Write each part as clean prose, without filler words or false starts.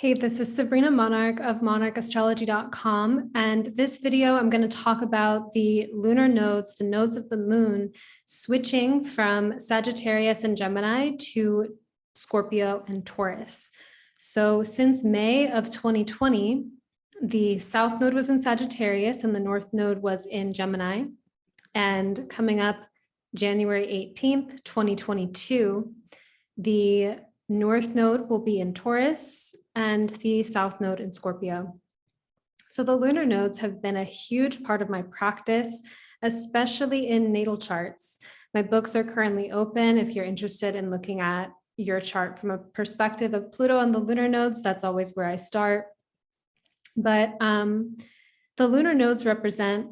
Hey, this is Sabrina Monarch of monarchastrology.com. And this video, I'm going to talk about the lunar nodes, the nodes of the moon, switching from Sagittarius and Gemini to Scorpio and Taurus. So since May of 2020, the South node was in Sagittarius and the North node was in Gemini. And coming up January 18th, 2022, the North node will be in Taurus and the South node in Scorpio. So the lunar nodes have been a huge part of my practice, especially in natal charts. My books are currently open. If you're interested in looking at your chart from a perspective of Pluto and the lunar nodes, that's always where I start. But the lunar nodes represent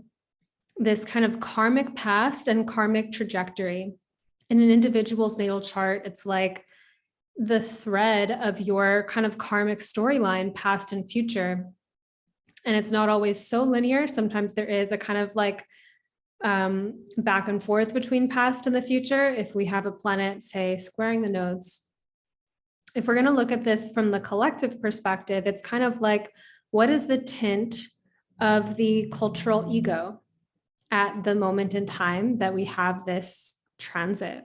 this kind of karmic past and karmic trajectory. In an individual's natal chart, it's like the thread of your kind of karmic storyline, past and future. And it's not always so linear. Sometimes there is a kind of like back and forth between past and the future. If we have a planet, say, squaring the nodes. If we're going to look at this from the collective perspective, it's kind of like, what is the tint of the cultural ego at the moment in time that we have this transit?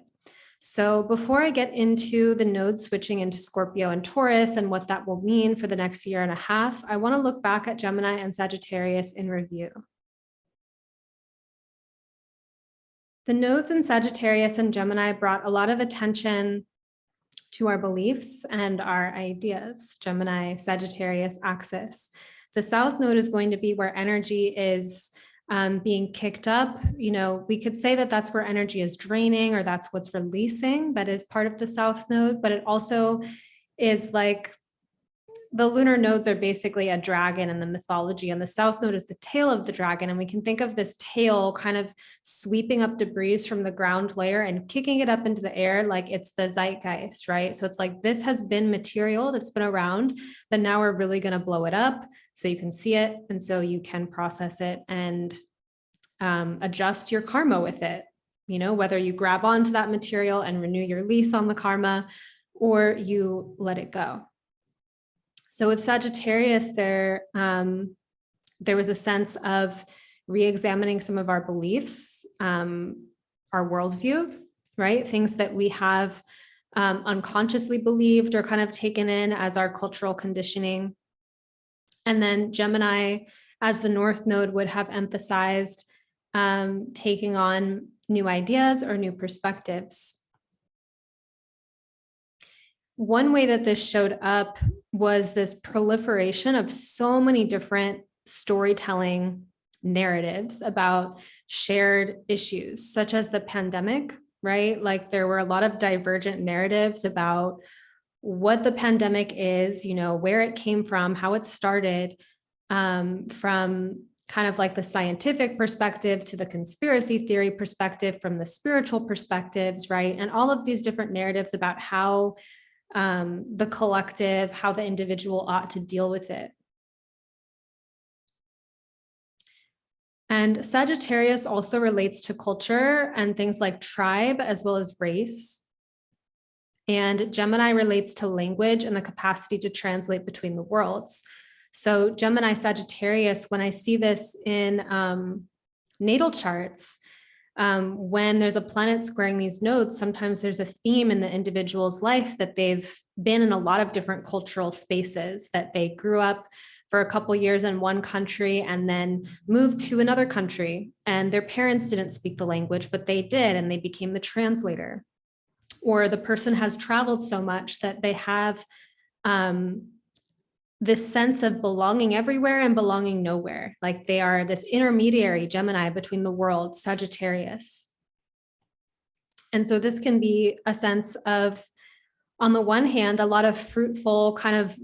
So before I get into the nodes switching into Scorpio and Taurus and what that will mean for the next year and a half, I want to look back at Gemini and Sagittarius in review. The nodes in Sagittarius and Gemini brought a lot of attention to our beliefs and our ideas. Gemini, Sagittarius axis. The South node is going to be where energy is being kicked up. You know, we could say that that's where energy is draining, or that's what's releasing. That is part of the South node, but it also is like the lunar nodes are basically a dragon in the mythology, and the South node is the tail of the dragon. And we can think of this tail kind of sweeping up debris from the ground layer and kicking it up into the air like it's the zeitgeist, right? So it's like, this has been material that's been around, but now we're really going to blow it up so you can see it, and so you can process it and adjust your karma with it. You know, whether you grab onto that material and renew your lease on the karma, or you let it go. So with Sagittarius, there was a sense of re-examining some of our beliefs, our worldview, right? Things that we have unconsciously believed or kind of taken in as our cultural conditioning. And then Gemini, as the North node, would have emphasized taking on new ideas or new perspectives. One way that this showed up was this proliferation of so many different storytelling narratives about shared issues, such as the pandemic, right? Like there were a lot of divergent narratives about what the pandemic is, you know, where it came from, how it started, from kind of like the scientific perspective to the conspiracy theory perspective, from the spiritual perspectives, right? And all of these different narratives about how the collective, how the individual ought to deal with it. And Sagittarius also relates to culture and things like tribe as well as race. And Gemini relates to language and the capacity to translate between the worlds. So Gemini Sagittarius, when I see this in natal charts, when there's a planet squaring these nodes, sometimes there's a theme in the individual's life that they've been in a lot of different cultural spaces, that they grew up for a couple years in one country and then moved to another country, and their parents didn't speak the language, but they did, and they became the translator. Or the person has traveled so much that they have this sense of belonging everywhere and belonging nowhere. Like they are this intermediary Gemini between the worlds, Sagittarius. And so this can be a sense of, on the one hand, a lot of fruitful kind of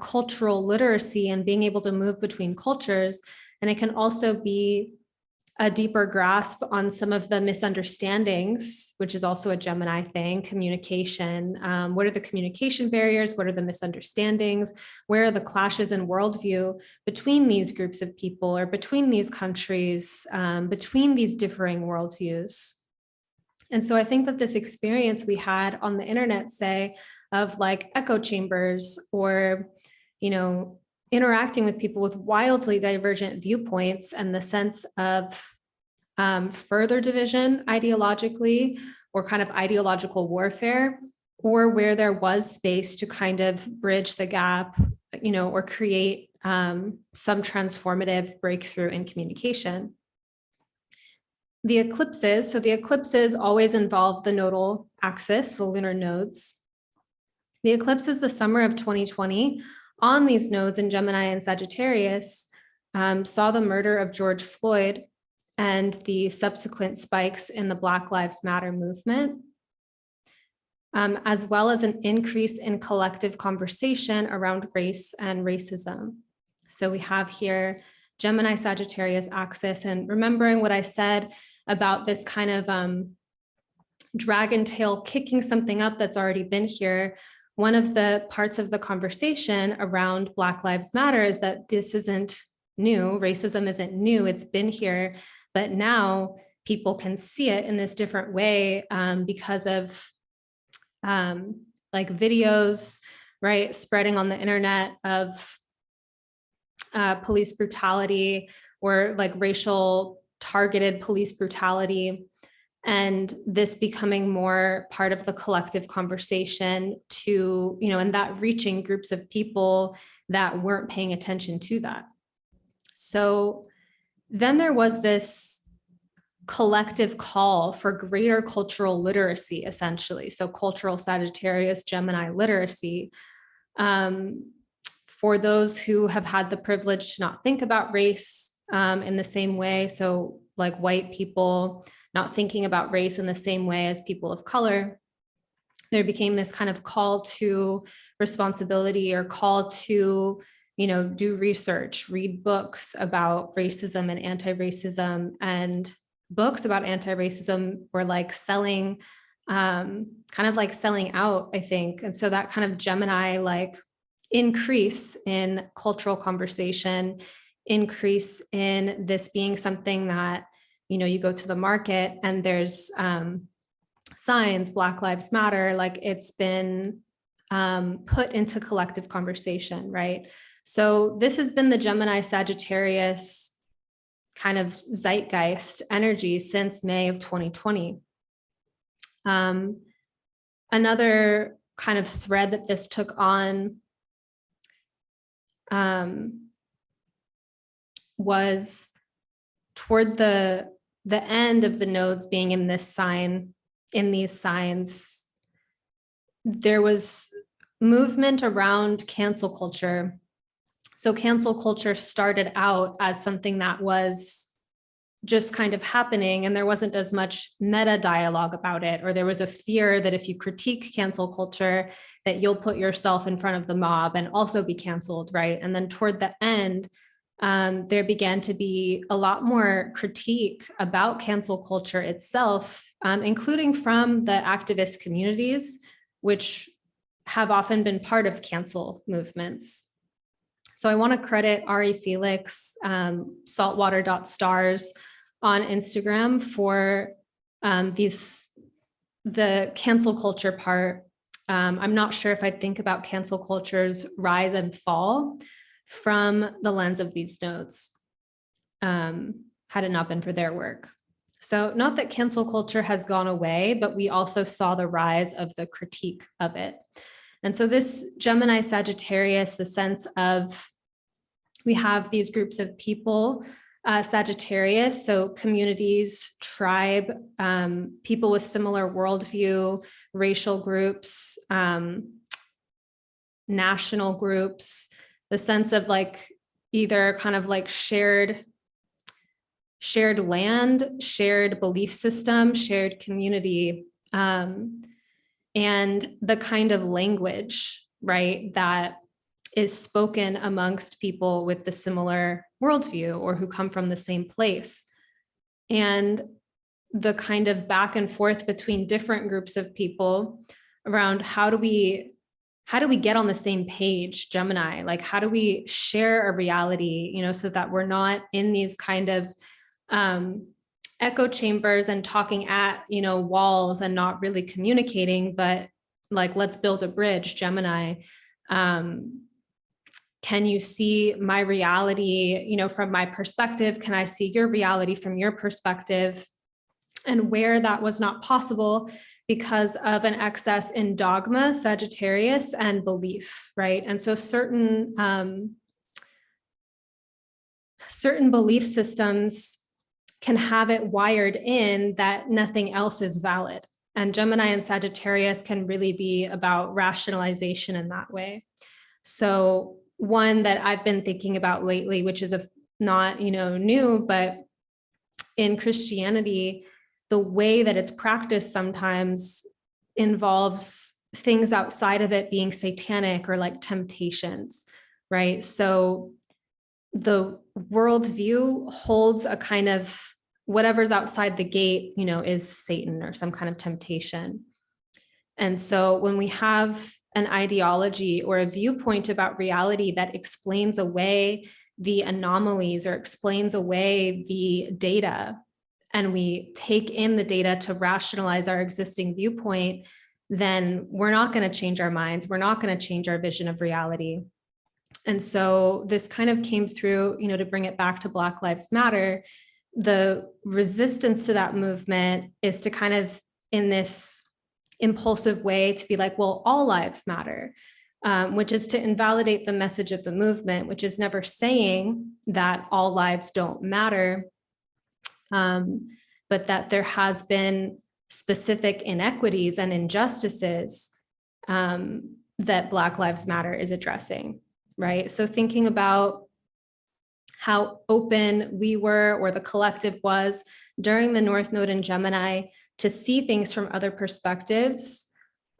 cultural literacy and being able to move between cultures. And it can also be a deeper grasp on some of the misunderstandings, which is also a Gemini thing, communication. What are the communication barriers? What are the misunderstandings? Where are the clashes in worldview between these groups of people, or between these countries, between these differing worldviews? And so I think that this experience we had on the internet, say, of like echo chambers, or, interacting with people with wildly divergent viewpoints, and the sense of further division ideologically, or kind of ideological warfare, or where there was space to kind of bridge the gap, or create some transformative breakthrough in communication. The eclipses, so the eclipses always involve the nodal axis, the lunar nodes. The eclipses the summer of 2020 on these nodes in Gemini and Sagittarius saw the murder of George Floyd and the subsequent spikes in the Black Lives Matter movement, as well as an increase in collective conversation around race and racism. So we have here Gemini Sagittarius axis, and remembering what I said about this kind of dragon tail kicking something up that's already been here. One of the parts of the conversation around Black Lives Matter is that this isn't new. Racism isn't new. It's been here, but now people can see it in this different way because of like videos, right, spreading on the internet of police brutality, or like racial targeted police brutality, and this becoming more part of the collective conversation to, and that reaching groups of people that weren't paying attention to that. So then there was this collective call for greater cultural literacy, essentially. So cultural Sagittarius, Gemini literacy, for those who have had the privilege to not think about race in the same way. So like white people not thinking about race in the same way as people of color, there became this kind of call to responsibility, or call to, do research, read books about racism and anti-racism. And books about anti-racism were like selling, kind of like selling out, I think. And so that kind of Gemini like increase in cultural conversation, increase in this being something that, you go to the market and there's signs, Black Lives Matter, like it's been put into collective conversation, right? So this has been the Gemini Sagittarius kind of zeitgeist energy since May of 2020. Another kind of thread that this took on was toward the end of the nodes being in this sign, in these signs, there was movement around cancel culture. So cancel culture started out as something that was just kind of happening, and there wasn't as much meta dialogue about it, or there was a fear that if you critique cancel culture, that you'll put yourself in front of the mob and also be canceled, right? And then toward the end, there began to be a lot more critique about cancel culture itself, including from the activist communities, which have often been part of cancel movements. So I want to credit Ari Felix, saltwater.stars on Instagram for the cancel culture part. I'm not sure if I think about cancel culture's rise and fall from the lens of these nodes, had it not been for their work. So not that cancel culture has gone away, but we also saw the rise of the critique of it. And so this Gemini Sagittarius, the sense of, we have these groups of people, Sagittarius, so communities, tribe, people with similar worldview, racial groups, national groups, the sense of like either kind of like shared land, shared belief system, shared community, and the kind of language, right, that is spoken amongst people with the similar worldview or who come from the same place. And the kind of back and forth between different groups of people around how do we get on the same page, Gemini? Like, how do we share a reality, so that we're not in these kind of echo chambers and talking at, walls and not really communicating, but like, let's build a bridge, Gemini. Can you see my reality, you know, from my perspective? Can I see your reality from your perspective? And where that was not possible because of an excess in dogma, Sagittarius, and belief, right? And so certain belief systems can have it wired in that nothing else is valid. And Gemini and Sagittarius can really be about rationalization in that way. So one that I've been thinking about lately, which is not, you know, new, but in Christianity, the way that it's practiced sometimes involves things outside of it being satanic or like temptations, right? So the worldview holds a kind of whatever's outside the gate, you know, is Satan or some kind of temptation. And so when we have an ideology or a viewpoint about reality that explains away the anomalies or explains away the data, and we take in the data to rationalize our existing viewpoint, then we're not going to change our minds. We're not going to change our vision of reality. And so this kind of came through, you know, to bring it back to Black Lives Matter. The resistance to that movement is to kind of, in this impulsive way, to be like, well, all lives matter, which is to invalidate the message of the movement, which is never saying that all lives don't matter, but that there has been specific inequities and injustices that Black Lives Matter is addressing, right? So thinking about how open we were, or the collective was, during the North Node in Gemini to see things from other perspectives,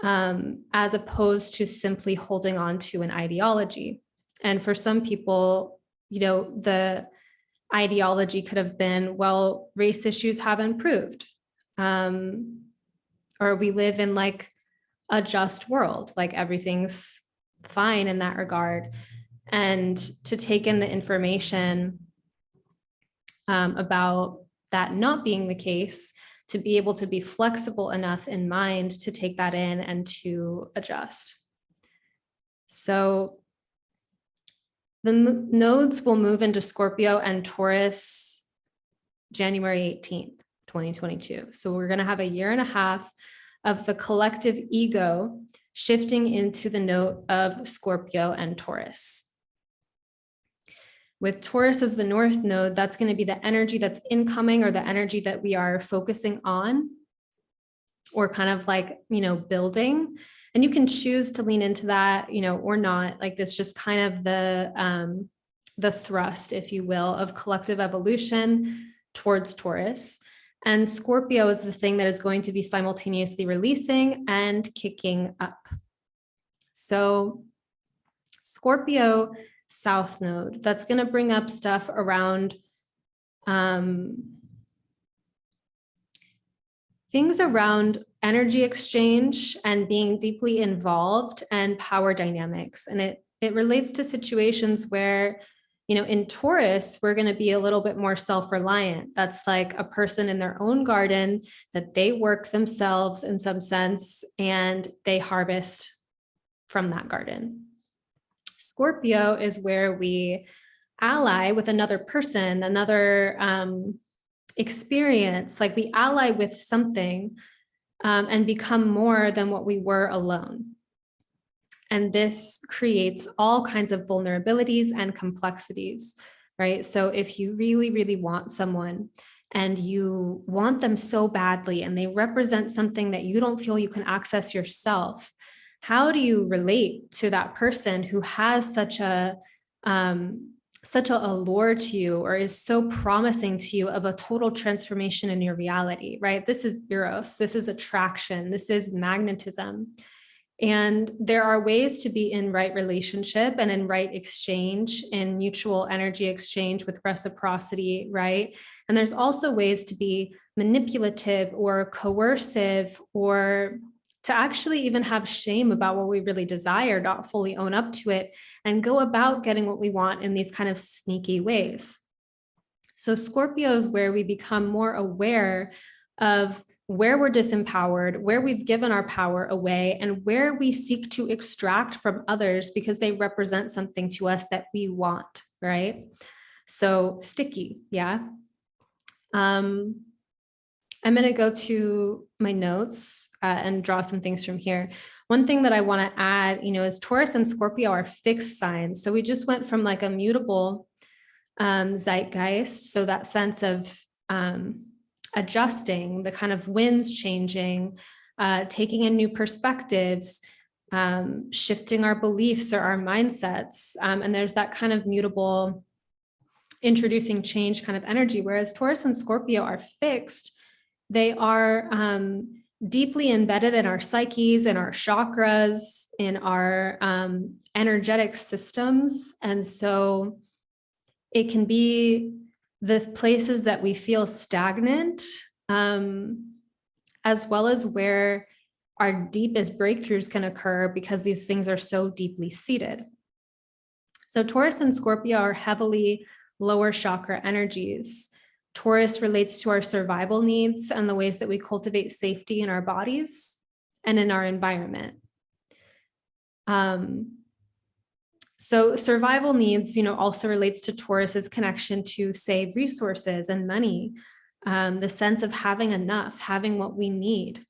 as opposed to simply holding on to an ideology. And for some people, you know, the ideology could have been, well, race issues have improved, or we live in like a just world, like everything's fine in that regard. And to take in the information about that not being the case, to be able to be flexible enough in mind to take that in and to adjust. So the nodes will move into Scorpio and Taurus January 18th, 2022. So we're going to have a year and a half of the collective ego shifting into the node of Scorpio and Taurus. With Taurus as the North Node, that's going to be the energy that's incoming, or the energy that we are focusing on, or kind of like, you know, building. And you can choose to lean into that, you know, or not. Like, this just kind of the thrust, if you will, of collective evolution towards Taurus. And Scorpio is the thing that is going to be simultaneously releasing and kicking up. So Scorpio South Node, that's going to bring up stuff around things around energy exchange and being deeply involved, and power dynamics. And it relates to situations where, you know, in Taurus, we're going to be a little bit more self-reliant. That's like a person in their own garden that they work themselves in some sense, and they harvest from that garden. Scorpio is where we ally with another person, another experience, like we ally with something and become more than what we were alone. And this creates all kinds of vulnerabilities and complexities, right? So if you really, really want someone and you want them so badly, and they represent something that you don't feel you can access yourself, how do you relate to that person who has such a allure to you, or is so promising to you of a total transformation in your reality, right? This is Eros, this is attraction, this is magnetism. And there are ways to be in right relationship and in right exchange, in mutual energy exchange with reciprocity, right? And there's also ways to be manipulative or coercive, or to actually even have shame about what we really desire, not fully own up to it, and go about getting what we want in these kind of sneaky ways. So Scorpio is where we become more aware of where we're disempowered, where we've given our power away, and where we seek to extract from others because they represent something to us that we want, right? So sticky, yeah. I'm going to go to my notes and draw some things from here. One thing that I want to add, is Taurus and Scorpio are fixed signs. So we just went from like a mutable zeitgeist. So that sense of adjusting, the kind of winds changing, taking in new perspectives, shifting our beliefs or our mindsets. And there's that kind of mutable, introducing change kind of energy, whereas Taurus and Scorpio are fixed. They are deeply embedded in our psyches, in our chakras, in our energetic systems. And so it can be the places that we feel stagnant, as well as where our deepest breakthroughs can occur because these things are so deeply seated. So Taurus and Scorpio are heavily lower chakra energies. Taurus relates to our survival needs and the ways that we cultivate safety in our bodies and in our environment. So survival needs, also relates to Taurus's connection to, say, resources and money, the sense of having enough, having what we need,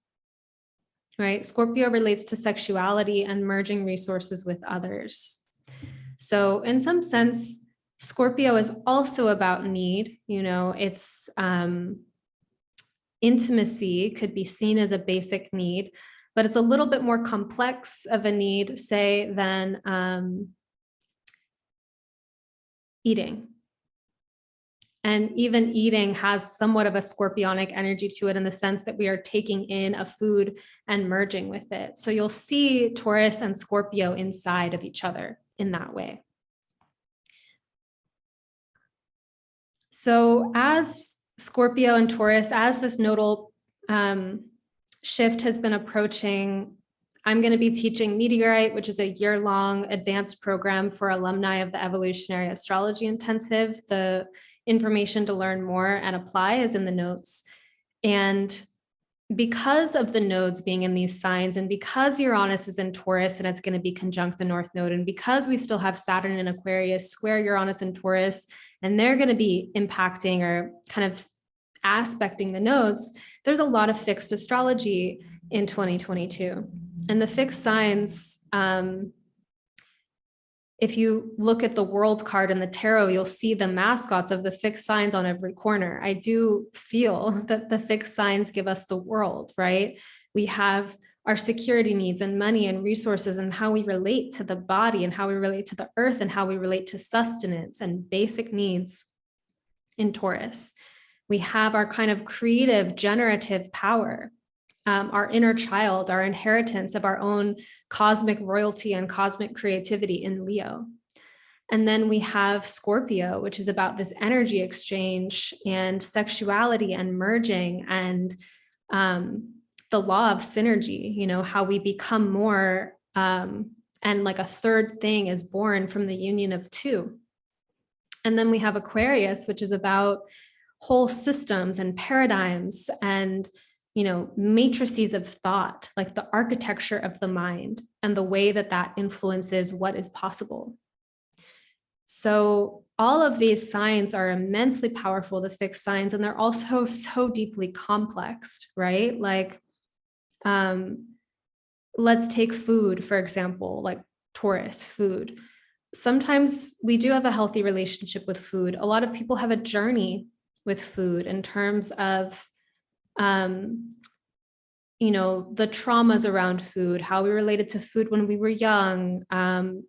right? Scorpio relates to sexuality and merging resources with others. So in some sense, Scorpio is also about need. It's intimacy could be seen as a basic need, but it's a little bit more complex of a need, say, than eating. And even eating has somewhat of a scorpionic energy to it in the sense that we are taking in a food and merging with it. So you'll see Taurus and Scorpio inside of each other in that way. So as Scorpio and Taurus, as this nodal shift has been approaching, I'm going to be teaching Meteorite, which is a year-long advanced program for alumni of the Evolutionary Astrology Intensive. The information to learn more and apply is in the notes. And because of the nodes being in these signs, and because Uranus is in Taurus and it's going to be conjunct the North Node, and because we still have Saturn in Aquarius square Uranus and Taurus, and they're going to be impacting or kind of aspecting the nodes, there's a lot of fixed astrology in 2022. And the fixed signs, if you look at the world card in the tarot, you'll see the mascots of the fixed signs on every corner. I do feel that the fixed signs give us the world, right? We have our security needs and money and resources and how we relate to the body and how we relate to the earth and how we relate to sustenance and basic needs in Taurus. We have our kind of creative, generative power, our inner child, our inheritance of our own cosmic royalty and cosmic creativity in Leo. And then we have Scorpio, which is about this energy exchange and sexuality and merging and the law of synergy, how we become more, and like a third thing is born from the union of two. And then we have Aquarius, which is about whole systems and paradigms and matrices of thought, like the architecture of the mind and the way that that influences what is possible. So all of these signs are immensely powerful, the fixed signs, and they're also so deeply complex, right? Like, let's take food, for example, like Taurus, food. Sometimes we do have a healthy relationship with food. A lot of people have a journey with food in terms of the traumas around food, how we related to food when we were young,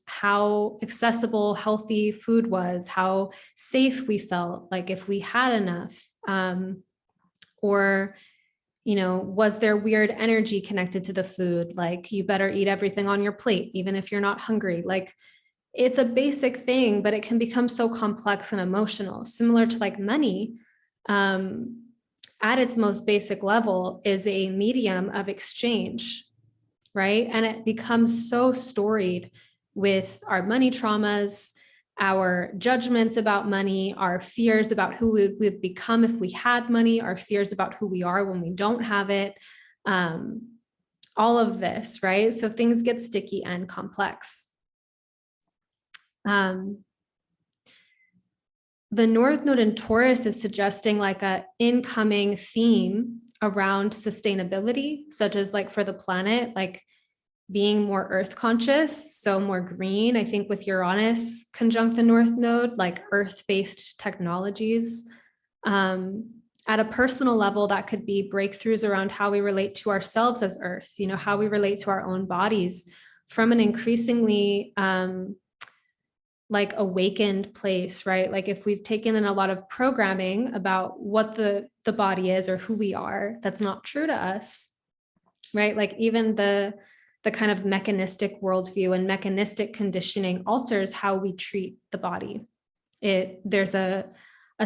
how accessible, healthy food was, how safe we felt, like if we had enough, or, was there weird energy connected to the food? Like you better eat everything on your plate, even if you're not hungry. Like it's a basic thing, but it can become so complex and emotional, similar to like money. At its most basic level is a medium of exchange, right? And it becomes so storied with our money traumas our judgments about money, our fears about who we would become if we had money, our fears about who we are when we don't have it, all of this, right? So things get sticky and complex. The North Node in Taurus is suggesting like an incoming theme around sustainability, such as like for the planet, like being more earth conscious, so more green. I think with Uranus conjunct the North Node, like earth-based technologies. At a personal level, that could be breakthroughs around how we relate to ourselves as earth, you know, how we relate to our own bodies from an increasingly like awakened place, right? Like if we've taken in a lot of programming about what the body is or who we are, that's not true to us, right? Like even the kind of mechanistic worldview and mechanistic conditioning alters how we treat the body. There's a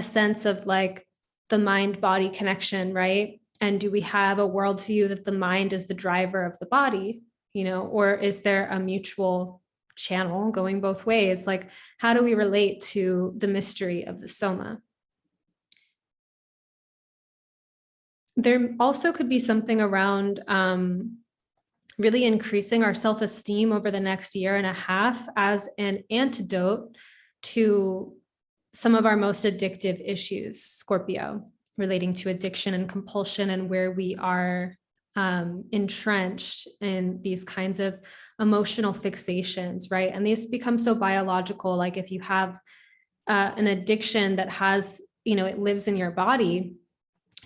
sense of like the mind-body connection, right? And do we have a worldview that the mind is the driver of the body, you know, or is there a mutual channel going both ways? Like, how do we relate to the mystery of the soma? There also could be something around really increasing our self-esteem over the next year and a half as an antidote to some of our most addictive issues, Scorpio, relating to addiction and compulsion and where we are entrenched in these kinds of emotional fixations, right? And these become so biological. Like if you have an addiction that has, you know, it lives in your body,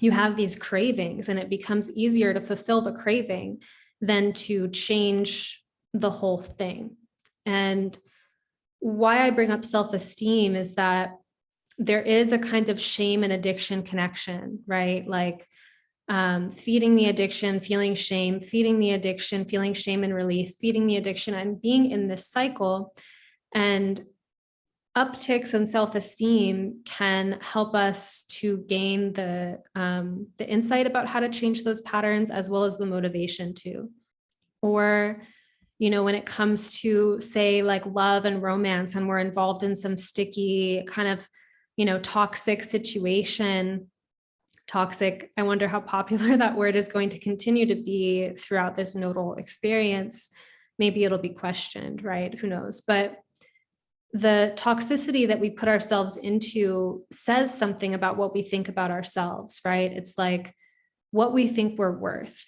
you have these cravings and it becomes easier to fulfill the craving than to change the whole thing. And why I bring up self-esteem is that there is a kind of shame and addiction connection, right? Like feeding the addiction, feeling shame, feeding the addiction, feeling shame and relief, feeding the addiction, and being in this cycle. And upticks in self-esteem can help us to gain the insight about how to change those patterns, as well as the motivation to. Or, you know, when it comes to, say, like love and romance, and we're involved in some sticky kind of, you know, toxic situation. Toxic, I wonder how popular that word is going to continue to be throughout this nodal experience. Maybe it'll be questioned, right? Who knows? But the toxicity that we put ourselves into says something about what we think about ourselves, right? It's like what we think we're worth.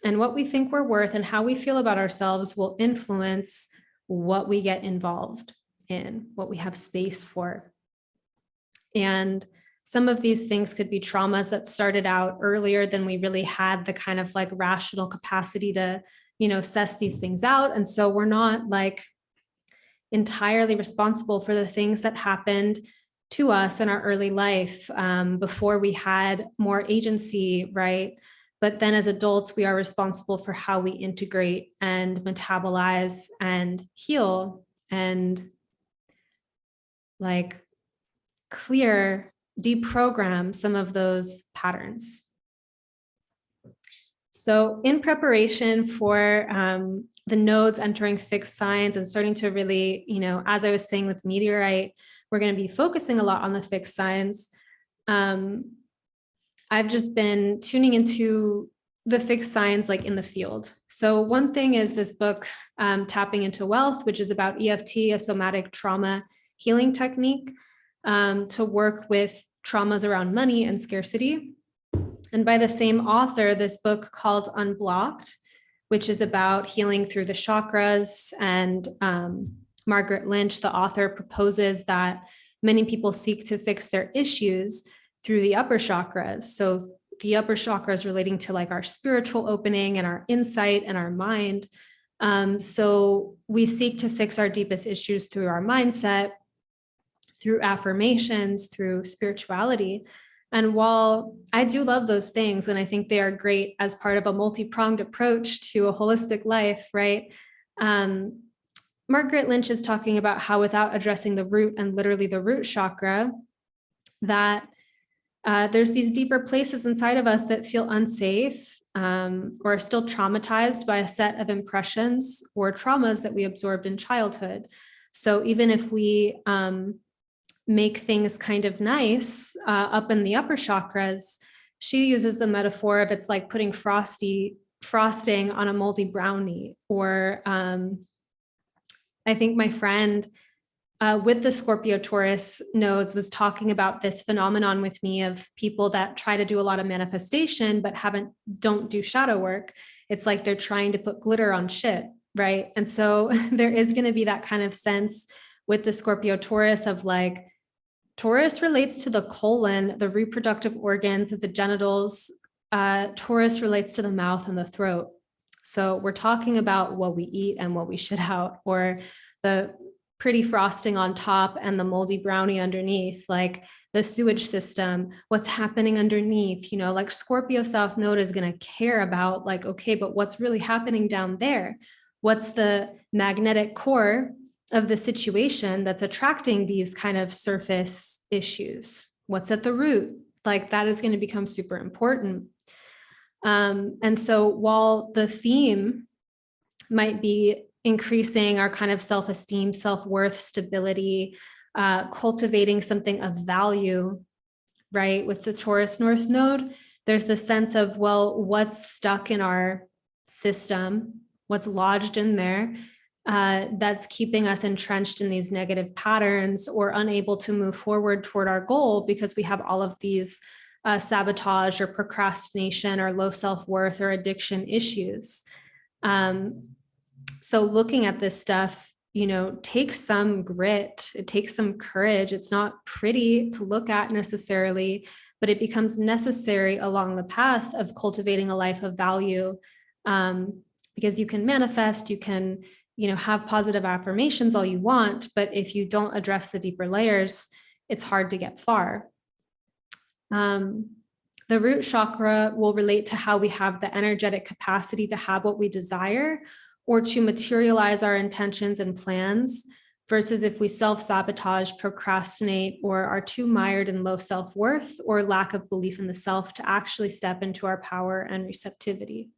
And what we think we're worth and how we feel about ourselves will influence what we get involved in, what we have space for. And some of these things could be traumas that started out earlier than we really had the kind of like rational capacity to, you know, suss these things out. And so we're not like entirely responsible for the things that happened to us in our early life before we had more agency, right? But then as adults, we are responsible for how we integrate and metabolize and heal and like deprogram some of those patterns. So in preparation for the nodes entering fixed signs and starting to really, you know, as I was saying with meteorite, we're going to be focusing a lot on the fixed signs. I've just been tuning into the fixed signs like in the field. So one thing is this book, Tapping into Wealth, which is about EFT, a somatic trauma healing technique to work with traumas around money and scarcity. And by the same author, this book called Unblocked, which is about healing through the chakras. And Margaret Lynch, the author, proposes that many people seek to fix their issues through the upper chakras. So the upper chakras relating to like our spiritual opening and our insight and our mind. So we seek to fix our deepest issues through our mindset, through affirmations, through spirituality. And while I do love those things, and I think they are great as part of a multi-pronged approach to a holistic life, right? Margaret Lynch is talking about how without addressing the root and literally the root chakra, that there's these deeper places inside of us that feel unsafe or are still traumatized by a set of impressions or traumas that we absorbed in childhood. So even if we make things kind of nice up in the upper chakras, she uses the metaphor of it's like putting frosting on a moldy brownie. Or I think my friend with the Scorpio Taurus nodes was talking about this phenomenon with me of people that try to do a lot of manifestation, but don't do shadow work. It's like they're trying to put glitter on shit, right? And so there is going to be that kind of sense with the Scorpio Taurus of like, Taurus relates to the colon, the reproductive organs of the genitals. Taurus relates to the mouth and the throat. So we're talking about what we eat and what we shit out, or the pretty frosting on top and the moldy brownie underneath, like the sewage system, what's happening underneath, like Scorpio South Node is going to care about like, okay, but what's really happening down there? What's the magnetic core of the situation that's attracting these kind of surface issues? What's at the root? Like that is going to become super important. And so while the theme might be increasing our kind of self-esteem, self-worth, stability, cultivating something of value, right? With the Taurus North Node, there's the sense of, well, what's stuck in our system, what's lodged in there, that's keeping us entrenched in these negative patterns or unable to move forward toward our goal because we have all of these sabotage or procrastination or low self-worth or addiction issues. So looking at this stuff, takes some grit, it takes some courage. It's not pretty to look at necessarily, but it becomes necessary along the path of cultivating a life of value, because you can manifest, you can, have positive affirmations all you want, but if you don't address the deeper layers, it's hard to get far. The root chakra will relate to how we have the energetic capacity to have what we desire or to materialize our intentions and plans, versus if we self-sabotage, procrastinate, or are too mired in low self-worth or lack of belief in the self to actually step into our power and receptivity.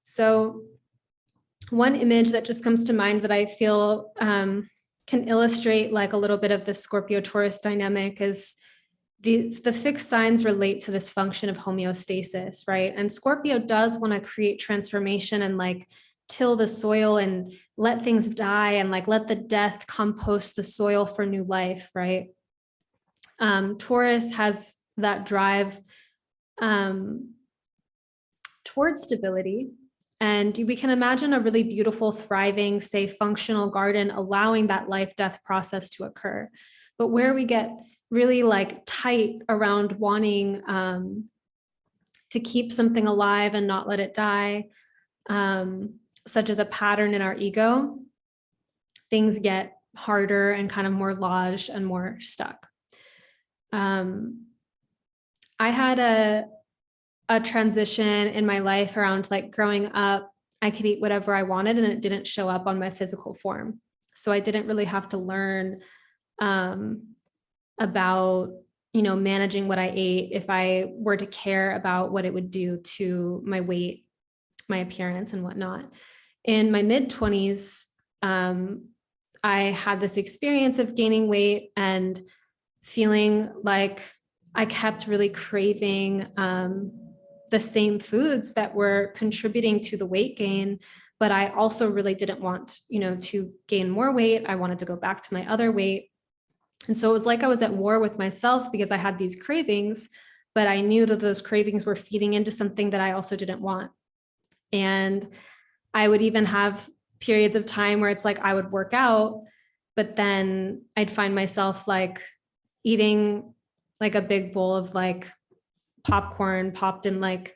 So one image that just comes to mind that I feel can illustrate like a little bit of the Scorpio Taurus dynamic is the fixed signs relate to this function of homeostasis, right? And Scorpio does want to create transformation and like till the soil and let things die and like let the death compost the soil for new life, right? Taurus has that drive towards stability. And we can imagine a really beautiful, thriving, safe, functional garden allowing that life-death process to occur. But where we get really like tight around wanting to keep something alive and not let it die, such as a pattern in our ego, things get harder and kind of more lodged and more stuck. I had a transition in my life around like growing up, I could eat whatever I wanted and it didn't show up on my physical form. So I didn't really have to learn about, managing what I ate if I were to care about what it would do to my weight, my appearance and whatnot. In my mid-20s, I had this experience of gaining weight and feeling like I kept really craving the same foods that were contributing to the weight gain, but I also really didn't want, to gain more weight. I wanted to go back to my other weight. And so it was like I was at war with myself because I had these cravings, but I knew that those cravings were feeding into something that I also didn't want. And I would even have periods of time where it's like I would work out, but then I'd find myself like eating like a big bowl of like popcorn popped in like,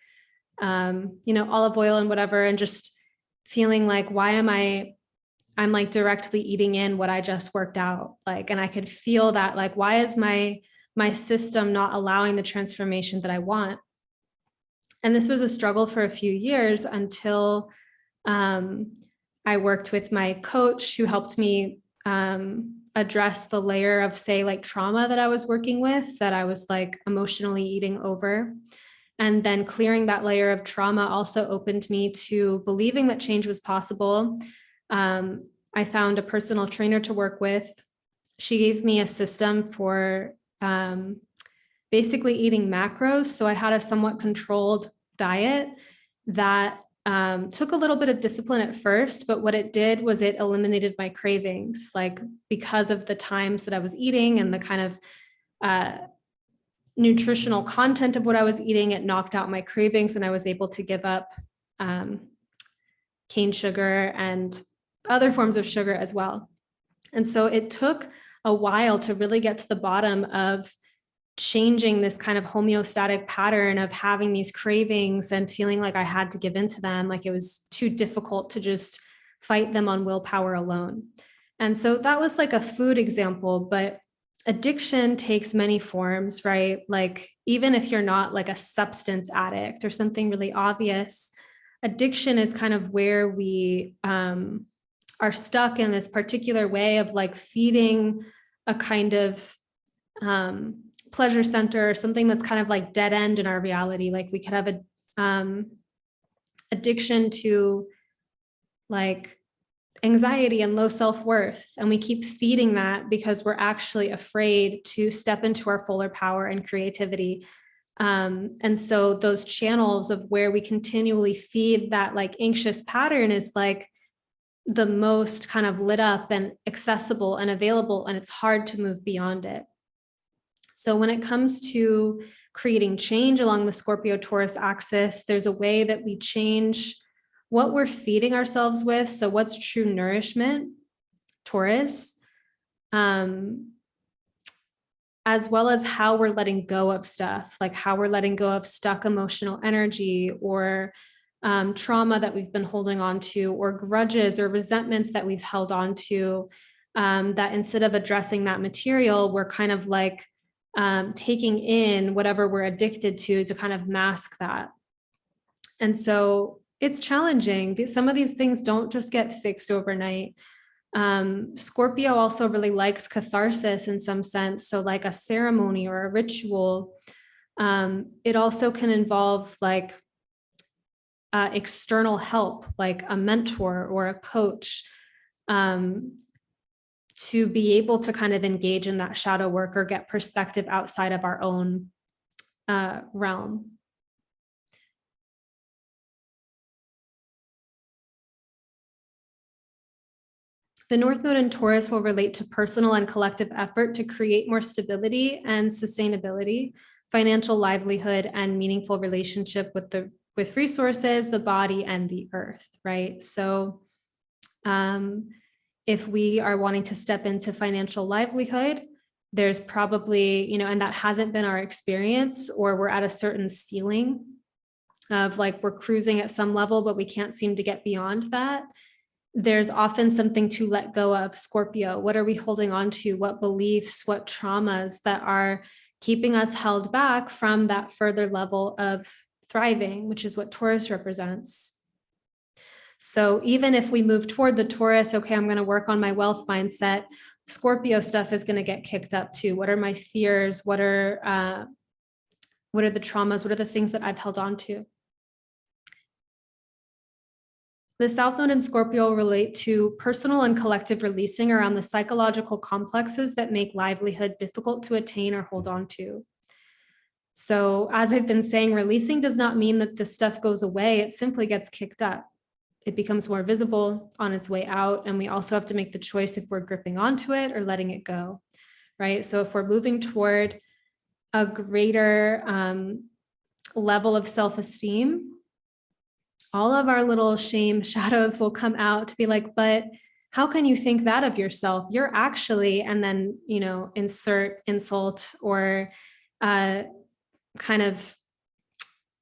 olive oil and whatever, and just feeling like, why am I'm like directly eating in what I just worked out. Like, and I could feel that, like, why is my system not allowing the transformation that I want? And this was a struggle for a few years until I worked with my coach who helped me address the layer of, say, like trauma that I was working with, that I was like emotionally eating over. And then clearing that layer of trauma also opened me to believing that change was possible, I found a personal trainer to work with. She gave me a system for basically eating macros. So I had a somewhat controlled diet that took a little bit of discipline at first, but what it did was it eliminated my cravings, like because of the times that I was eating and the kind of nutritional content of what I was eating, it knocked out my cravings and I was able to give up cane sugar and other forms of sugar as well. And so it took a while to really get to the bottom of changing this kind of homeostatic pattern of having these cravings and feeling like I had to give into them, like it was too difficult to just fight them on willpower alone. And so that was like a food example, but addiction takes many forms, right? Like even if you're not like a substance addict or something really obvious, addiction is kind of where we are stuck in this particular way of like feeding a kind of pleasure center or something that's kind of like dead end in our reality. Like we could have a addiction to like anxiety and low self-worth, and we keep feeding that because we're actually afraid to step into our fuller power and creativity. And so those channels of where we continually feed that like anxious pattern is like the most kind of lit up and accessible and available, and it's hard to move beyond it. So when it comes to creating change along the Scorpio-Taurus axis, there's a way that we change what we're feeding ourselves with. So what's true nourishment, Taurus, as well as how we're letting go of stuff, like how we're letting go of stuck emotional energy or trauma that we've been holding on to, or grudges or resentments that we've held on to, that instead of addressing that material, we're kind of like taking in whatever we're addicted to kind of mask that. And so it's challenging. Some of these things don't just get fixed overnight. Scorpio also really likes catharsis in some sense. So like a ceremony or a ritual. It also can involve like external help, like a mentor or a coach, to be able to kind of engage in that shadow work or get perspective outside of our own realm. The North Node in Taurus will relate to personal and collective effort to create more stability and sustainability, financial livelihood, and meaningful relationship with resources, the body, and the earth, right? So if we are wanting to step into financial livelihood, there's probably, and that hasn't been our experience, or we're at a certain ceiling of like, we're cruising at some level, but we can't seem to get beyond that. There's often something to let go of. Scorpio, what are we holding on to? What beliefs, what traumas that are keeping us held back from that further level of thriving, which is what Taurus represents. So even if we move toward the Taurus, okay, I'm going to work on my wealth mindset, Scorpio stuff is going to get kicked up too. What are my fears? What are the traumas? What are the things that I've held on to? The South Node in Scorpio relate to personal and collective releasing around the psychological complexes that make livelihood difficult to attain or hold on to. So as I've been saying, releasing does not mean that this stuff goes away. It simply gets kicked up. It becomes more visible on its way out. And we also have to make the choice if we're gripping onto it or letting it go, right? So if we're moving toward a greater level of self-esteem, all of our little shame shadows will come out to be like, but how can you think that of yourself? You're actually, and then, insert insult or kind of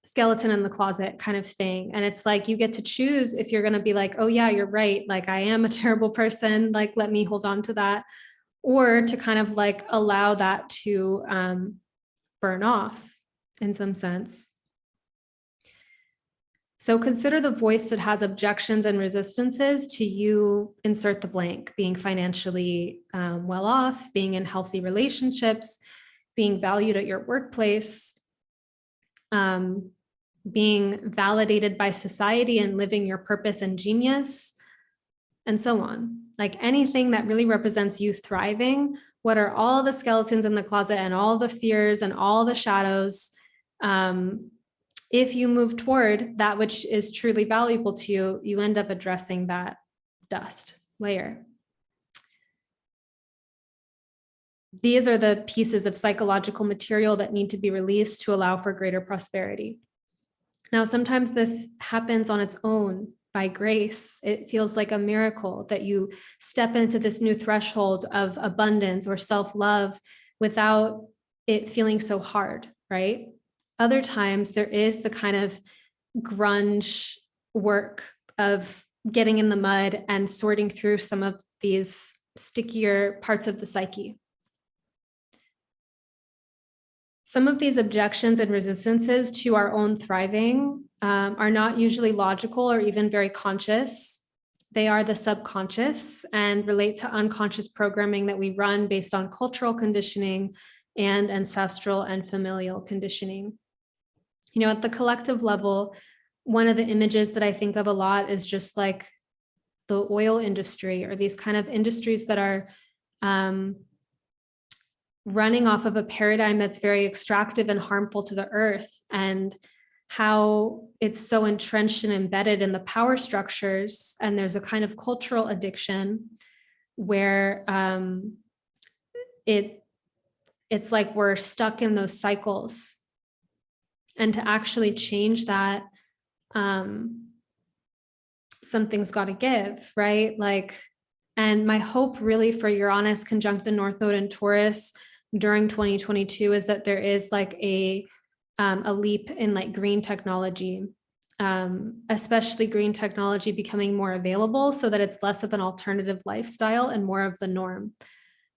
skeleton in the closet kind of thing. And it's like, you get to choose if you're going to be like, oh yeah, you're right. Like I am a terrible person. Like, let me hold on to that. Or to kind of like allow that to burn off in some sense. So consider the voice that has objections and resistances to you, insert the blank, being financially well off, being in healthy relationships, being valued at your workplace, being validated by society and living your purpose and genius, and so on. Like anything that really represents you thriving, what are all the skeletons in the closet and all the fears and all the shadows? If you move toward that which is truly valuable to you, you end up addressing that dust layer. These are the pieces of psychological material that need to be released to allow for greater prosperity. Now, sometimes this happens on its own by grace. It feels like a miracle that you step into this new threshold of abundance or self-love without it feeling so hard, right? Other times there is the kind of grunge work of getting in the mud and sorting through some of these stickier parts of the psyche. Some of these objections and resistances to our own thriving are not usually logical or even very conscious. They are the subconscious and relate to unconscious programming that we run based on cultural conditioning and ancestral and familial conditioning. You know, at the collective level, one of the images that I think of a lot is just like the oil industry, or these kind of industries that are running off of a paradigm that's very extractive and harmful to the earth, and how it's so entrenched and embedded in the power structures. And there's a kind of cultural addiction where it's like we're stuck in those cycles. And to actually change that, something's got to give, right? Like, and my hope really for Uranus conjunct the North Node in Taurus during 2022 is that there is like a leap in like green technology, especially green technology becoming more available so that it's less of an alternative lifestyle and more of the norm,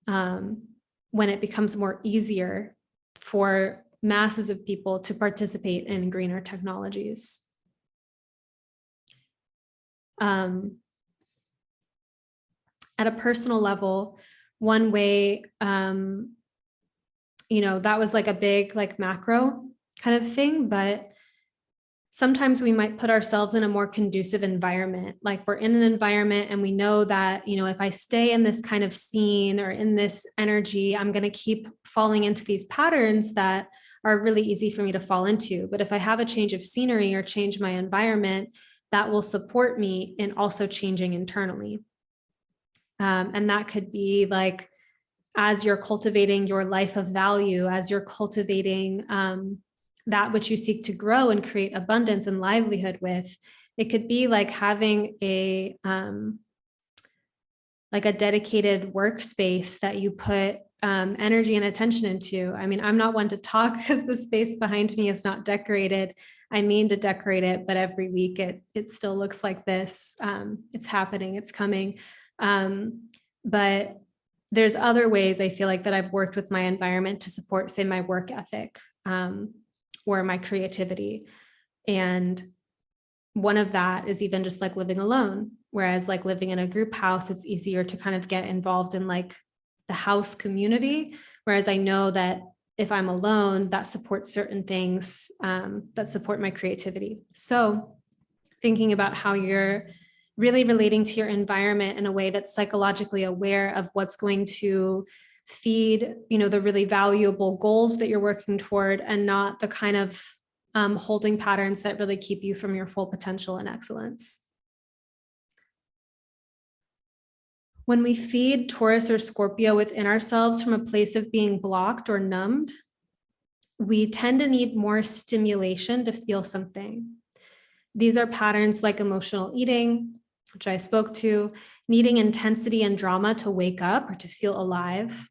when it becomes more easier for masses of people to participate in greener technologies. At a personal level, one way, you know, that was like a big, like macro kind of thing, but sometimes we might put ourselves in a more conducive environment. Like we're in an environment and we know that, you know, if I stay in this kind of scene or in this energy, I'm going to keep falling into these patterns that are really easy for me to fall into. But if I have a change of scenery or change my environment, that will support me in also changing internally. And that could be like, as you're cultivating your life of value, as you're cultivating that which you seek to grow and create abundance and livelihood with, it could be like having a dedicated workspace that you put energy and attention into. I mean, I'm not one to talk because the space behind me is not decorated. I mean to decorate it, but every week it still looks like this. It's happening, it's coming. But there's other ways I feel like that I've worked with my environment to support, say, my work ethic or my creativity. And one of that is even just like living alone. Whereas like living in a group house, it's easier to kind of get involved in like the house community. Whereas I know that if I'm alone, that supports certain things that support my creativity. So thinking about how you're really relating to your environment in a way that's psychologically aware of what's going to feed, you know, the really valuable goals that you're working toward, and not the kind of holding patterns that really keep you from your full potential and excellence. When we feed Taurus or Scorpio within ourselves from a place of being blocked or numbed, we tend to need more stimulation to feel something. These are patterns like emotional eating, which I spoke to, needing intensity and drama to wake up or to feel alive,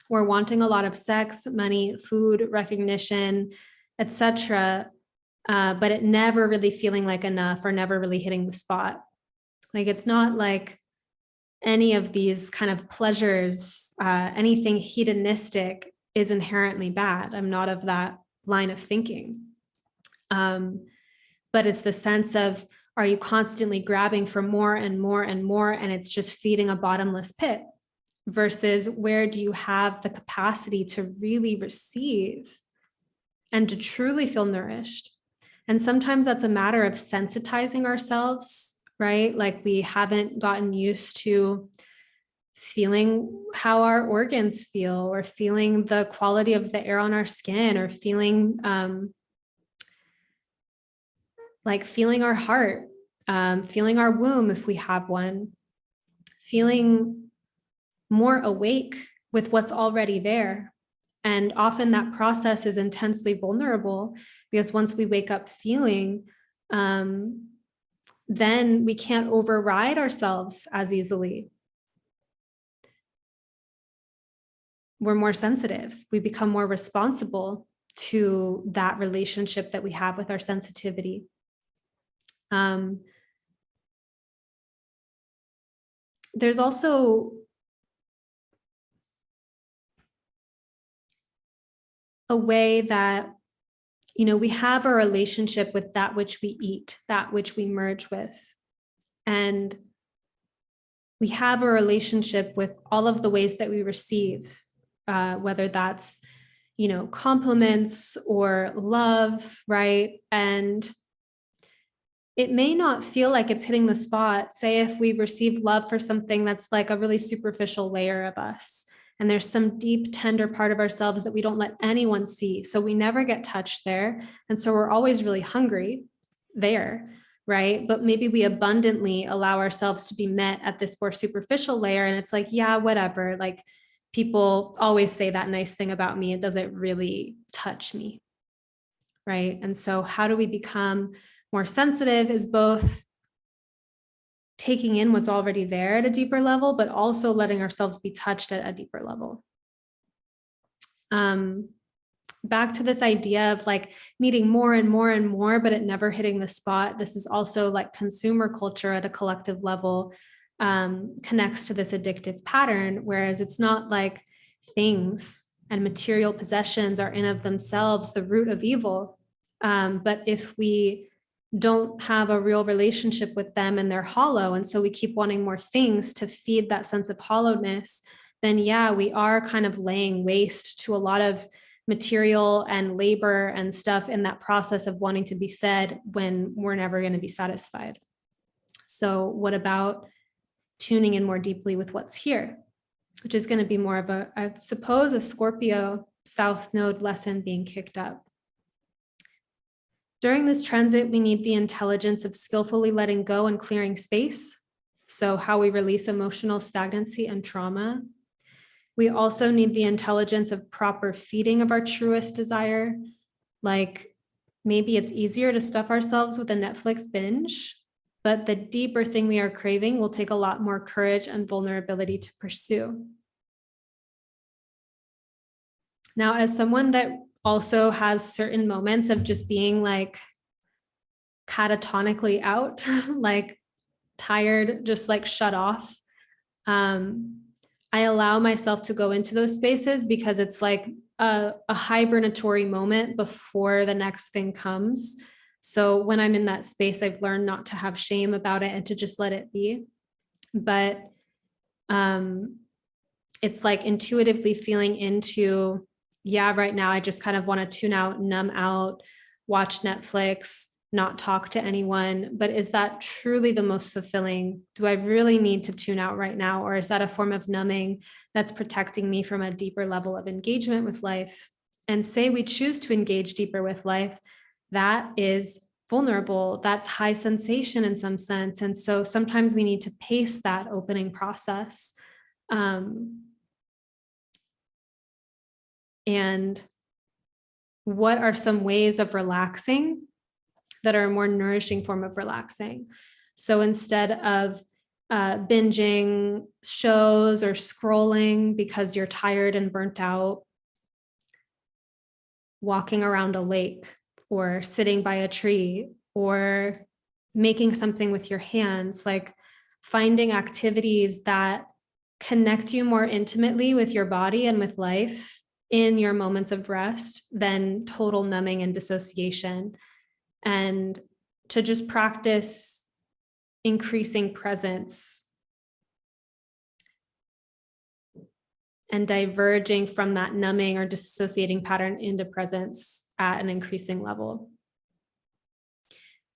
or wanting a lot of sex, money, food, recognition, etc., but it never really feeling like enough or never really hitting the spot. Like it's not like any of these kind of pleasures, anything hedonistic is inherently bad. I'm not of that line of thinking. But it's the sense of, are you constantly grabbing for more and more and more, and it's just feeding a bottomless pit, versus where do you have the capacity to really receive and to truly feel nourished? And sometimes that's a matter of sensitizing ourselves right? Like we haven't gotten used to feeling how our organs feel, or feeling the quality of the air on our skin, or feeling like feeling our heart, feeling our womb if we have one, feeling more awake with what's already there. And often that process is intensely vulnerable, because once we wake up feeling, then we can't override ourselves as easily. We're more sensitive. We become more responsible to that relationship that we have with our sensitivity. There's also a way that, we have a relationship with that which we eat, that which we merge with. And we have a relationship with all of the ways that we receive, whether that's, compliments or love, right? And it may not feel like it's hitting the spot. Say if we receive love for something that's like a really superficial layer of us, and there's some deep, tender part of ourselves that we don't let anyone see. So we never get touched there. And so we're always really hungry there, right? But maybe we abundantly allow ourselves to be met at this more superficial layer. And it's like, yeah, whatever. Like people always say that nice thing about me. It doesn't really touch me, right? And so how do we become more sensitive is both taking in what's already there at a deeper level, but also letting ourselves be touched at a deeper level. Back to this idea of like needing more and more and more, but it never hitting the spot. This is also like consumer culture at a collective level, connects to this addictive pattern, whereas it's not like things and material possessions are in of themselves the root of evil. But if we don't have a real relationship with them and they're hollow, and so we keep wanting more things to feed that sense of hollowness, then yeah, we are kind of laying waste to a lot of material and labor and stuff in that process of wanting to be fed when we're never going to be satisfied. So what about tuning in more deeply with what's here, which is going to be more of a, I suppose, a Scorpio South Node lesson being kicked up. During this transit, we need the intelligence of skillfully letting go and clearing space. So how we release emotional stagnancy and trauma. We also need the intelligence of proper feeding of our truest desire. Like maybe it's easier to stuff ourselves with a Netflix binge, but the deeper thing we are craving will take a lot more courage and vulnerability to pursue. Now, as someone that also has certain moments of just being like catatonically out, like tired, just like shut off, I allow myself to go into those spaces because it's like a hibernatory moment before the next thing comes. So when I'm in that space, I've learned not to have shame about it and to just let it be. But it's like intuitively feeling into, yeah, right now I just kind of want to tune out, numb out, watch Netflix, not talk to anyone. But is that truly the most fulfilling? Do I really need to tune out right now? Or is that a form of numbing that's protecting me from a deeper level of engagement with life? And say we choose to engage deeper with life, that is vulnerable. That's high sensation in some sense. And so sometimes we need to pace that opening process. And what are some ways of relaxing that are a more nourishing form of relaxing? So instead of binging shows or scrolling because you're tired and burnt out, walking around a lake or sitting by a tree or making something with your hands, like finding activities that connect you more intimately with your body and with life in your moments of rest than total numbing and dissociation. And to just practice increasing presence and diverging from that numbing or dissociating pattern into presence at an increasing level.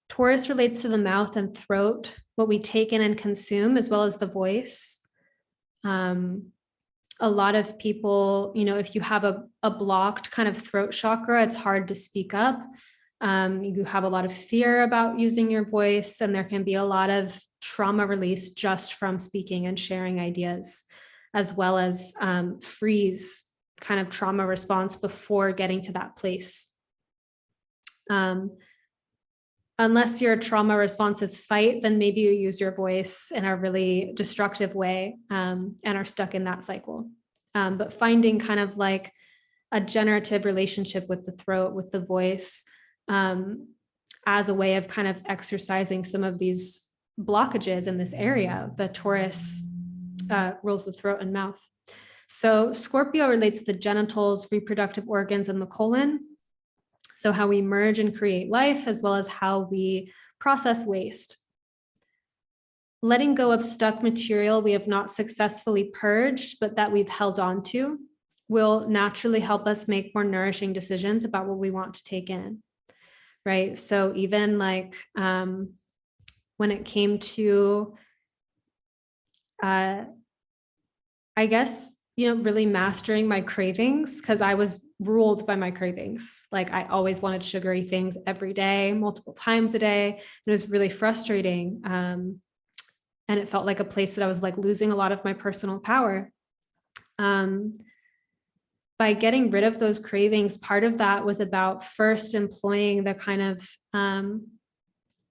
Taurus relates to the mouth and throat, what we take in and consume, as well as the voice. A lot of people, if you have a blocked kind of throat chakra, it's hard to speak up. You have a lot of fear about using your voice, and there can be a lot of trauma release just from speaking and sharing ideas, as well as freeze kind of trauma response before getting to that place. Unless your trauma response is fight, then maybe you use your voice in a really destructive way and are stuck in that cycle. But finding kind of like a generative relationship with the throat, with the voice, as a way of kind of exercising some of these blockages in this area. The Taurus rules the throat and mouth. So Scorpio relates to the genitals, reproductive organs, and the colon. So how we merge and create life, as well as how we process waste. Letting go of stuck material we have not successfully purged, but that we've held on to, will naturally help us make more nourishing decisions about what we want to take in, right? So even like when it came to, I guess, really mastering my cravings, because I was ruled by my cravings. Like I always wanted sugary things every day, multiple times a day. It was really frustrating. And it felt like a place that I was like losing a lot of my personal power. By getting rid of those cravings, part of that was about first employing the kind of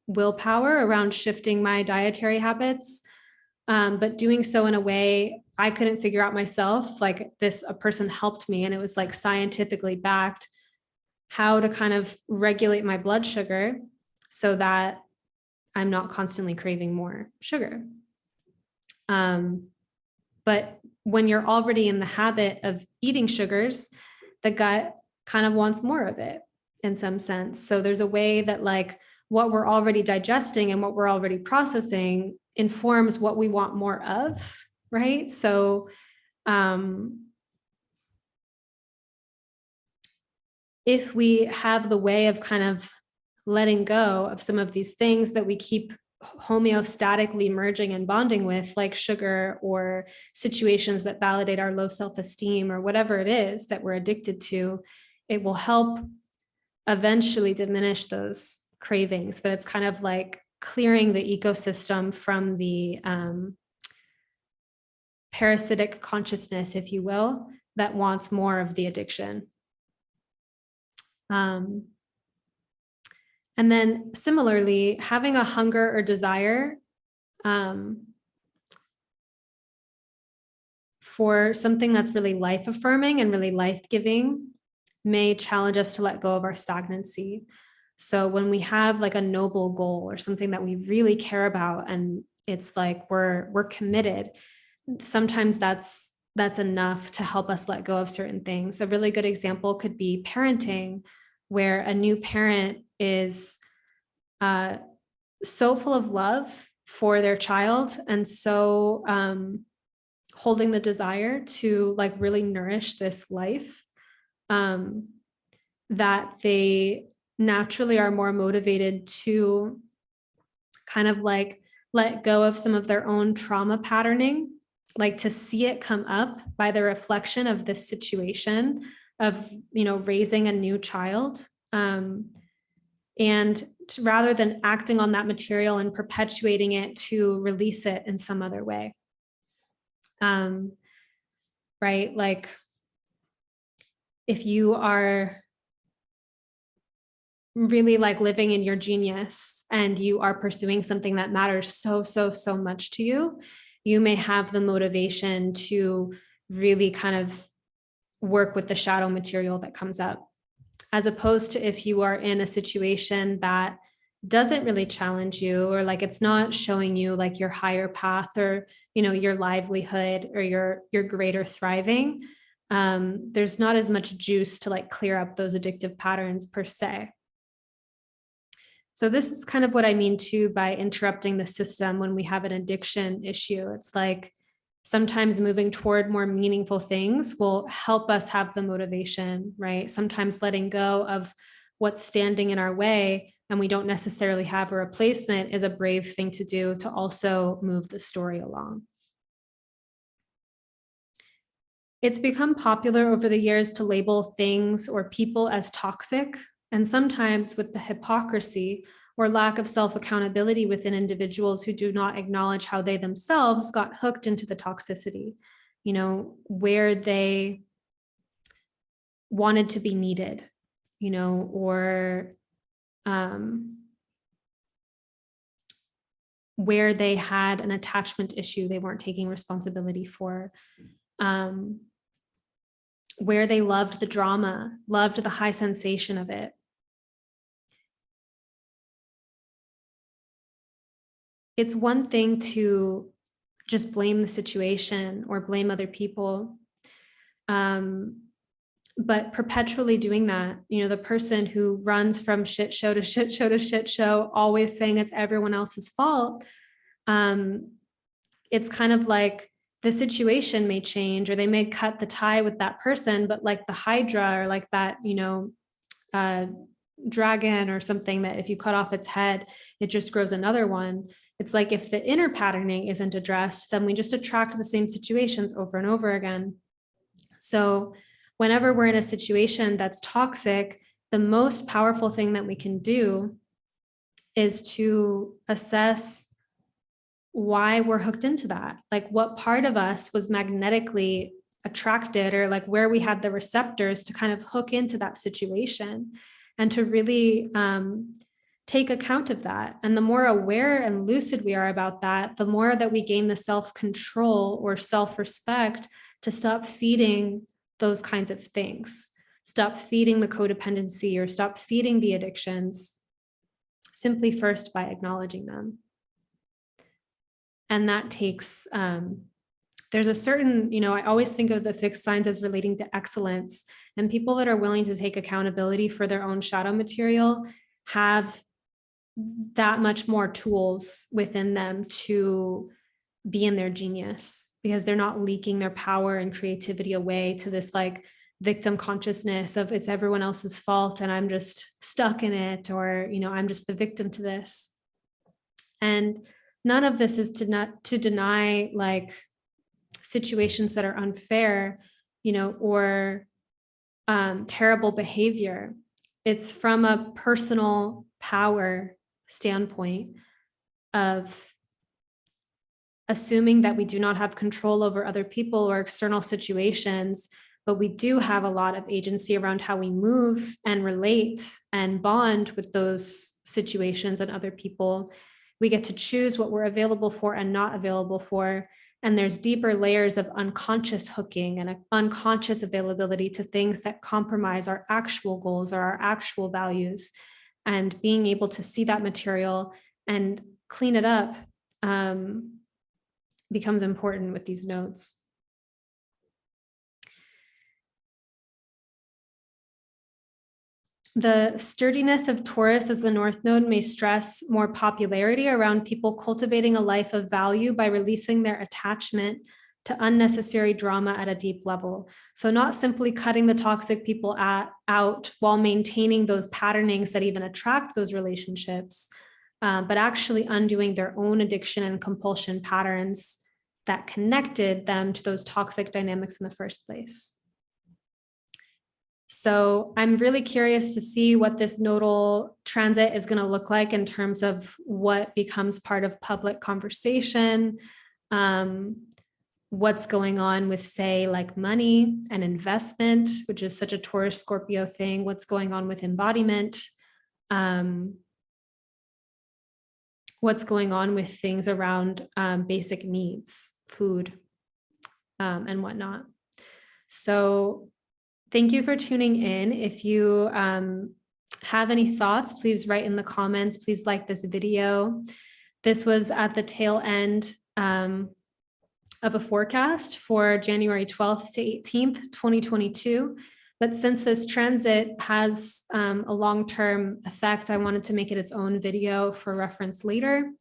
willpower around shifting my dietary habits, but doing so in a way I couldn't figure out myself. Like a person helped me, and it was like scientifically backed, how to kind of regulate my blood sugar so that I'm not constantly craving more sugar. But when you're already in the habit of eating sugars, the gut kind of wants more of it in some sense. So there's a way that like what we're already digesting and what we're already processing informs what we want more of, right? So if we have the way of kind of letting go of some of these things that we keep homeostatically merging and bonding with, like sugar or situations that validate our low self-esteem or whatever it is that we're addicted to, it will help eventually diminish those cravings. But it's kind of like clearing the ecosystem from the parasitic consciousness, if you will, that wants more of the addiction. And then similarly, having a hunger or desire for something that's really life affirming and really life-giving may challenge us to let go of our stagnancy. So when we have like a noble goal or something that we really care about, and it's like we're committed, sometimes that's enough to help us let go of certain things. A really good example could be parenting, where a new parent is so full of love for their child and so holding the desire to like really nourish this life, that they naturally are more motivated to kind of like let go of some of their own trauma patterning, like to see it come up by the reflection of this situation of, raising a new child. And rather than acting on that material and perpetuating it, to release it in some other way. Right? Like if you are really like living in your genius and you are pursuing something that matters so much to you, you may have the motivation to really kind of work with the shadow material that comes up, as opposed to if you are in a situation that doesn't really challenge you, or like it's not showing you like your higher path or, your livelihood or your greater thriving. There's not as much juice to like clear up those addictive patterns per se. So this is kind of what I mean too by interrupting the system when we have an addiction issue. It's like sometimes moving toward more meaningful things will help us have the motivation, right? Sometimes letting go of what's standing in our way and we don't necessarily have a replacement is a brave thing to do to also move the story along. It's become popular over the years to label things or people as toxic, and sometimes with the hypocrisy or lack of self-accountability within individuals who do not acknowledge how they themselves got hooked into the toxicity, you know, where they wanted to be needed, you know, or where they had an attachment issue they weren't taking responsibility for, where they loved the drama, loved the high sensation of it. It's one thing to just blame the situation or blame other people. But perpetually doing that, you know, the person who runs from shit show to shit show to shit show, always saying it's everyone else's fault. It's kind of like the situation may change or they may cut the tie with that person, but like the Hydra or like that, you know, dragon or something that if you cut off its head, it just grows another one. It's like if the inner patterning isn't addressed, then we just attract the same situations over and over again. So whenever we're in a situation that's toxic, the most powerful thing that we can do is to assess why we're hooked into that. Like what part of us was magnetically attracted, or like where we had the receptors to kind of hook into that situation, and to really take account of that. And the more aware and lucid we are about that, the more that we gain the self-control or self-respect to stop feeding those kinds of things, stop feeding the codependency or stop feeding the addictions, simply first by acknowledging them. And that takes, there's a certain, you know, I always think of the fixed signs as relating to excellence, and people that are willing to take accountability for their own shadow material have that much more tools within them to be in their genius, because they're not leaking their power and creativity away to this like victim consciousness of it's everyone else's fault and I'm just stuck in it, or, you know, I'm just the victim to this. And none of this is to deny like situations that are unfair, you know, or terrible behavior. It's from a personal power standpoint of assuming that we do not have control over other people or external situations, but we do have a lot of agency around how we move and relate and bond with those situations and other people. We get to choose what we're available for and not available for. And there's deeper layers of unconscious hooking and unconscious availability to things that compromise our actual goals or our actual values. And being able to see that material and clean it up becomes important with these nodes. The sturdiness of Taurus as the North Node may stress more popularity around people cultivating a life of value by releasing their attachment to unnecessary drama at a deep level. So not simply cutting the toxic people out while maintaining those patternings that even attract those relationships, but actually undoing their own addiction and compulsion patterns that connected them to those toxic dynamics in the first place. So I'm really curious to see what this nodal transit is going to look like in terms of what becomes part of public conversation, what's going on with, say, like money and investment, which is such a Taurus Scorpio thing, what's going on with embodiment, what's going on with things around basic needs, food, and whatnot. So thank you for tuning in. If you have any thoughts, please write in the comments. Please like this video. This was at the tail end of a forecast for January 12th to 18th, 2022. But since this transit has a long-term effect, I wanted to make it its own video for reference later.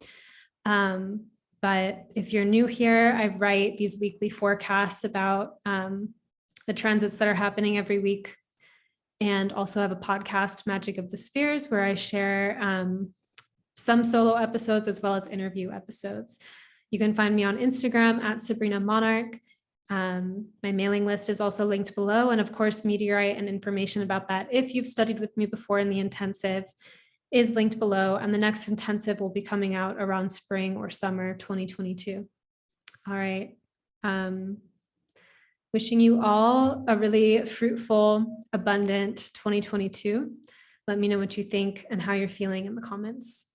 But if you're new here, I write these weekly forecasts about the transits that are happening every week and also have a podcast, Magic of the Spheres, where I share some solo episodes as well as interview episodes. You can find me on Instagram at Sabrina Monarch. My mailing list is also linked below. And of course, Meteorite and information about that, if you've studied with me before in the intensive, is linked below. And the next intensive will be coming out around spring or summer 2022. All right. Wishing you all a really fruitful, abundant 2022. Let me know what you think and how you're feeling in the comments.